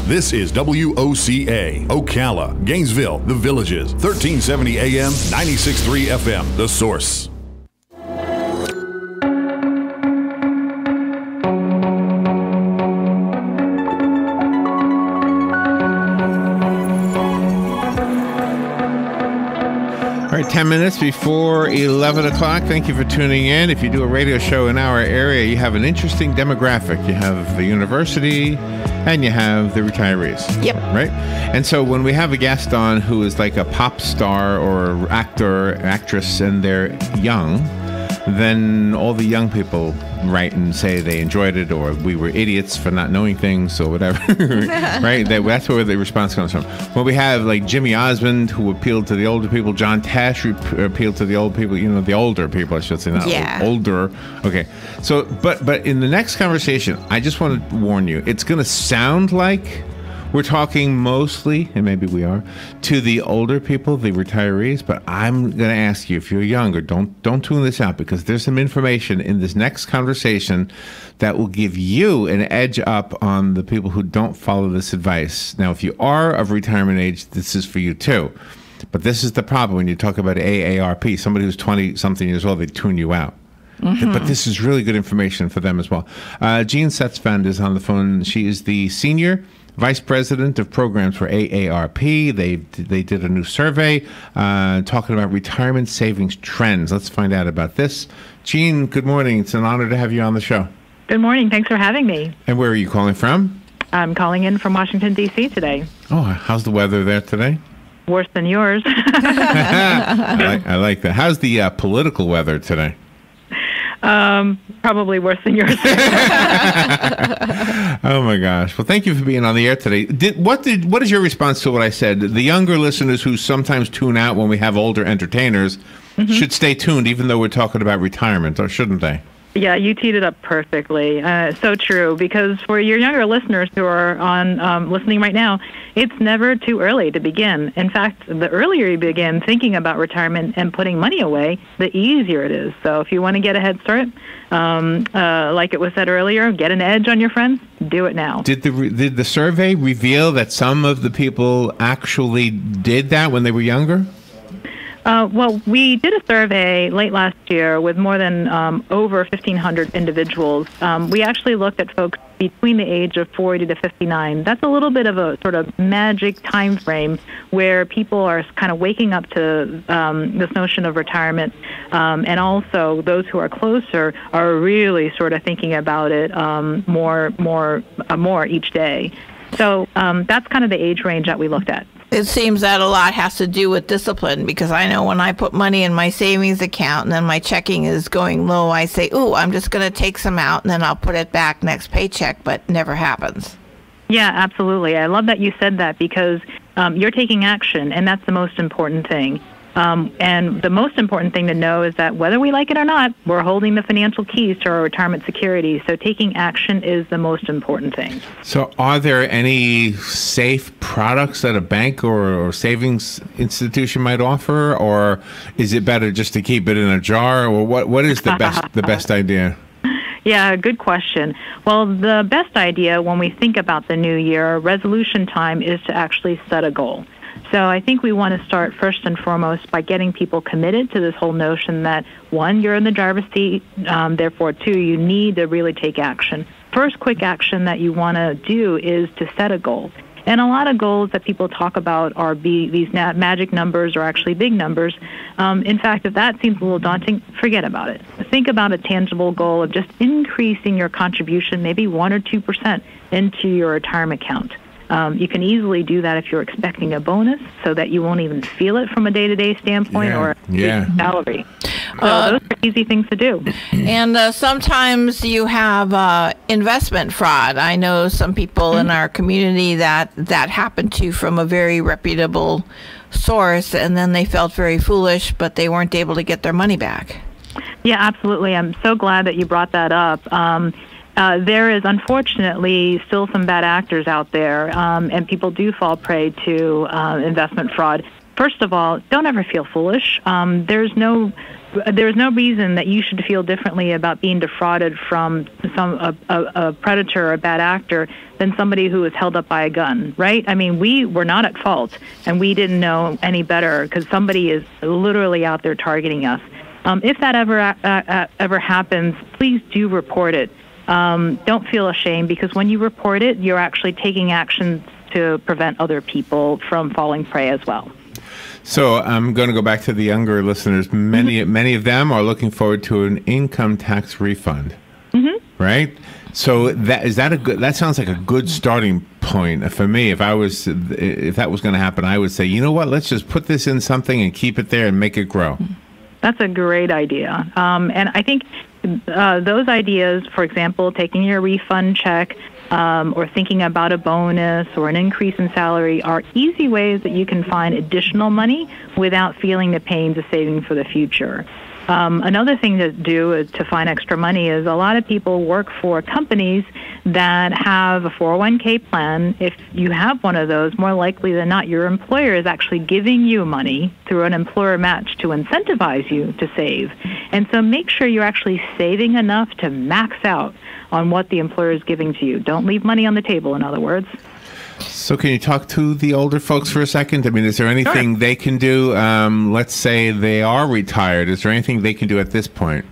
This is WOCA, Ocala, Gainesville, The Villages, 1370 AM, 96.3 FM, The Source. All right, 10 minutes before 11 o'clock. Thank you for tuning in. If you do a radio show in our area, you have an interesting demographic. You have the university and you have the retirees. Yep. Right? And so when we have a guest on who is like a pop star or actor, actress, and they're young, then all the young people write and say they enjoyed it, or we were idiots for not knowing things, or whatever. Right? That's where the response comes from. When we have like Jimmy Osmond, who appealed to the older people, John Tesh appealed to the old people, the older people, I should say, not older. Okay. So, but in the next conversation, I just want to warn you, it's going to sound like we're talking mostly, and maybe we are, to the older people, the retirees, but I'm going to ask you, if you're younger, don't tune this out, because there's some information in this next conversation that will give you an edge up on the people who don't follow this advice. Now, if you are of retirement age, this is for you too. But this is the problem when you talk about AARP. Somebody who's 20-something years old, they tune you out. Mm-hmm. But this is really good information for them as well. Jean Setzfand is on the phone. She is the Senior Vice President of Programs for AARP. They did a new survey talking about retirement savings trends. Let's find out about this. Jean, good morning. It's an honor to have you on the show. Good morning. Thanks for having me. And where are you calling from? I'm calling in from Washington, D.C. today. Oh, how's the weather there today? Worse than yours. I like that. How's the political weather today? Probably worse than yours. Oh my gosh! Well, thank you for being on the air today. What is your response to what I said? The younger listeners who sometimes tune out when we have older entertainers should stay tuned, even though we're talking about retirement, or shouldn't they? Yeah, you teed it up perfectly. So true, because for your younger listeners who are on listening right now, it's never too early to begin. In fact, the earlier you begin thinking about retirement and putting money away, the easier it is. So if you want to get a head start, like it was said earlier, get an edge on your friends, do it now. Did the survey reveal that some of the people actually did that when they were younger? Well, we did a survey late last year with more than over 1,500 individuals. We actually looked at folks between the age of 40 to 59. That's a little bit of a sort of magic time frame where people are kind of waking up to this notion of retirement, and also those who are closer are really sort of thinking about it more each day. So that's kind of the age range that we looked at. It seems that a lot has to do with discipline, because I know when I put money in my savings account and then my checking is going low, I say, ooh, I'm just going to take some out and then I'll put it back next paycheck, but it never happens. Yeah, absolutely. I love that you said that, because you're taking action, and that's the most important thing. And the most important thing to know is that whether we like it or not, we're holding the financial keys to our retirement security. So taking action is the most important thing. So are there any safe products that a bank or savings institution might offer, or is it better just to keep it in a jar, or what is the best idea? Yeah, good question. Well, the best idea when we think about the new year, resolution time, is to actually set a goal. So I think we want to start first and foremost by getting people committed to this whole notion that, one, you're in the driver's seat, therefore, two, you need to really take action. First quick action that you want to do is to set a goal. And a lot of goals that people talk about are these magic numbers, or actually big numbers. In fact, if that seems a little daunting, forget about it. Think about a tangible goal of just increasing your contribution, maybe 1 or 2% into your retirement account. You can easily do that if you're expecting a bonus, so that you won't even feel it from a day-to-day standpoint or a salary. So those are easy things to do. And sometimes you have investment fraud. I know some people in our community that happened to from a very reputable source, and then they felt very foolish, but they weren't able to get their money back. Yeah, absolutely. I'm so glad that you brought that up. There is, unfortunately, still some bad actors out there, and people do fall prey to investment fraud. first of all, don't ever feel foolish. There's no reason that you should feel differently about being defrauded from a predator or a bad actor than somebody who was held up by a gun, right? I mean, we were not at fault, and we didn't know any better because somebody is literally out there targeting us. If that ever happens, please do report it. Don't feel ashamed, because when you report it, you're actually taking action to prevent other people from falling prey as well. So I'm going to go back to the younger listeners. Many of them are looking forward to an income tax refund, right? So that sounds like a good starting point for me. If that was going to happen, I would say, you know what? Let's just put this in something and keep it there and make it grow. That's a great idea, and I think those ideas, for example, taking your refund check, or thinking about a bonus or an increase in salary, are easy ways that you can find additional money without feeling the pains of saving for the future. Another thing to do to find extra money is a lot of people work for companies that have a 401k plan. If you have one of those, more likely than not, your employer is actually giving you money through an employer match to incentivize you to save. And so make sure you're actually saving enough to max out on what the employer is giving to you. Don't leave money on the table, in other words. So can you talk to the older folks for a second? I mean, is there anything they can do? Let's say they are retired. Is there anything they can do at this point?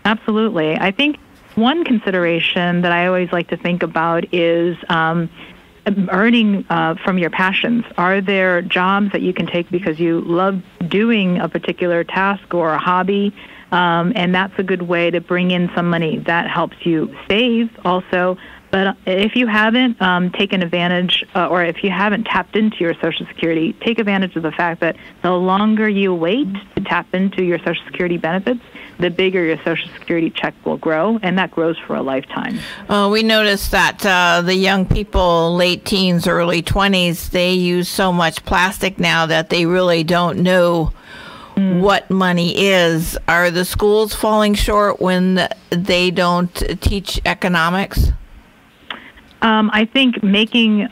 Absolutely. I think one consideration that I always like to think about is earning from your passions. Are there jobs that you can take because you love doing a particular task or a hobby? And that's a good way to bring in some money. That helps you save also. But if you haven't taken advantage, or if you haven't tapped into your Social Security, take advantage of the fact that the longer you wait to tap into your Social Security benefits, the bigger your Social Security check will grow, and that grows for a lifetime. We noticed that the young people, late teens, early 20s, they use so much plastic now that they really don't know what money is. Are the schools falling short when they don't teach economics? I think making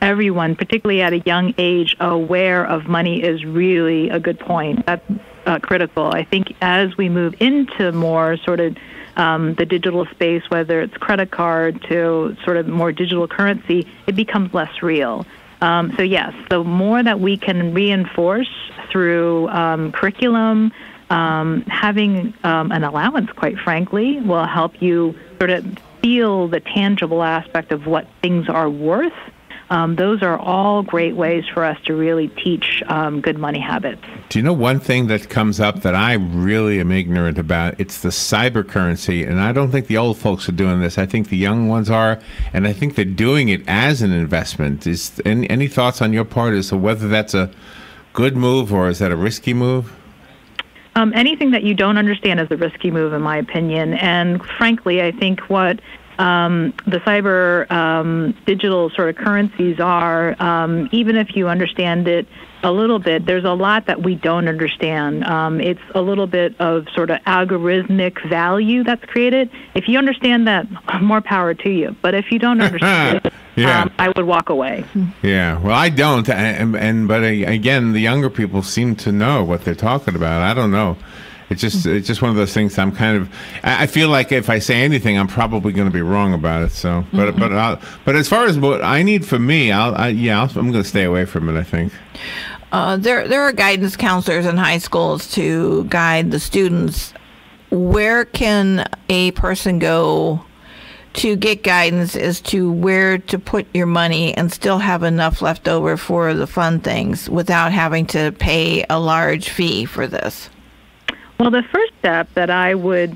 everyone, particularly at a young age, aware of money is really a good point. That's critical. I think as we move into more sort of the digital space, whether it's credit card to sort of more digital currency, it becomes less real. So yes, the more that we can reinforce through curriculum, having an allowance, quite frankly, will help you sort of feel the tangible aspect of what things are worth. Those are all great ways for us to really teach good money habits. Do you know one thing that comes up that I really am ignorant about? It's the cyber currency, and I don't think the old folks are doing this. I think the young ones are, and I think they're doing it as an investment. Is any thoughts on your part as to whether that's a good move or is that a risky move? Anything that you don't understand is a risky move, in my opinion. And frankly, I think what the cyber digital sort of currencies are, even if you understand it a little bit, there's a lot that we don't understand. It's a little bit of sort of algorithmic value that's created. If you understand that, more power to you. But if you don't understand it, I would walk away. Yeah, well, I don't. But again, the younger people seem to know what they're talking about. I don't know. It's just one of those things. I feel like if I say anything, I'm probably going to be wrong about it. So, but as far as what I need for me, I'm going to stay away from it, I think. There are guidance counselors in high schools to guide the students. Where can a person go to get guidance as to where to put your money and still have enough left over for the fun things without having to pay a large fee for this? Well, the first step that I would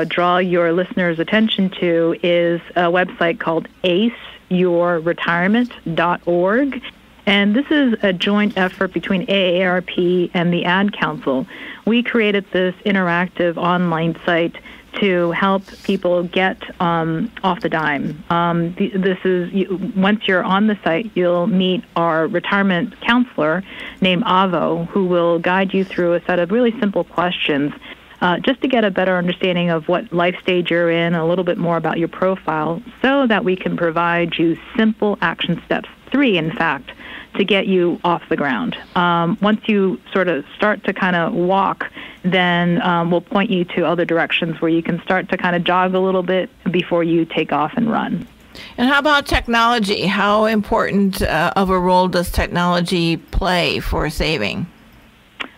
draw your listeners' attention to is a website called aceyourretirement.org. And this is a joint effort between AARP and the Ad Council. We created this interactive online site to help people get off the dime. This is once you're on the site, you'll meet our retirement counselor named Avo, who will guide you through a set of really simple questions just to get a better understanding of what life stage you're in, a little bit more about your profile, so that we can provide you simple action steps, 3 in fact, to get you off the ground. Once you sort of start to kind of walk, then we'll point you to other directions where you can start to kind of jog a little bit before you take off and run. And how about technology? How important of a role does technology play for saving?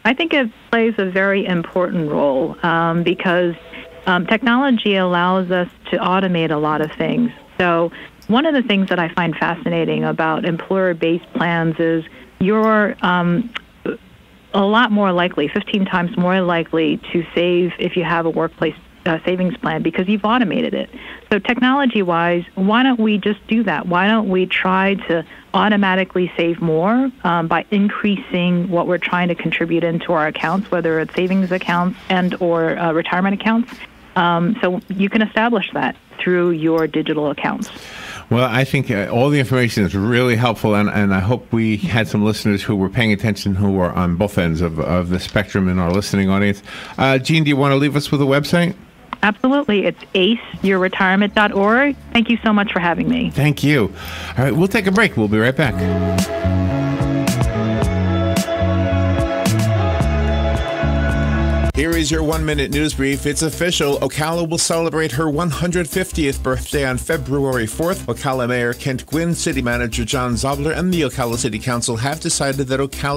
I think it plays a very important role because technology allows us to automate a lot of things. So one of the things that I find fascinating about employer-based plans is you're a lot more likely, 15 times more likely to save if you have a workplace savings plan because you've automated it. So technology-wise, why don't we just do that? Why don't we try to automatically save more by increasing what we're trying to contribute into our accounts, whether it's savings accounts and or retirement accounts? So you can establish that through your digital accounts. Well, I think all the information is really helpful, and I hope we had some listeners who were paying attention who were on both ends of the spectrum in our listening audience. Jean, do you want to leave us with a website? Absolutely. It's aceyourretirement.org. Thank you so much for having me. Thank you. All right, we'll take a break. We'll be right back. Here is your 1-minute news brief. It's official. Ocala will celebrate her 150th birthday on February 4th. Ocala Mayor Kent Gwynn, City Manager John Zobler, and the Ocala City Council have decided that Ocala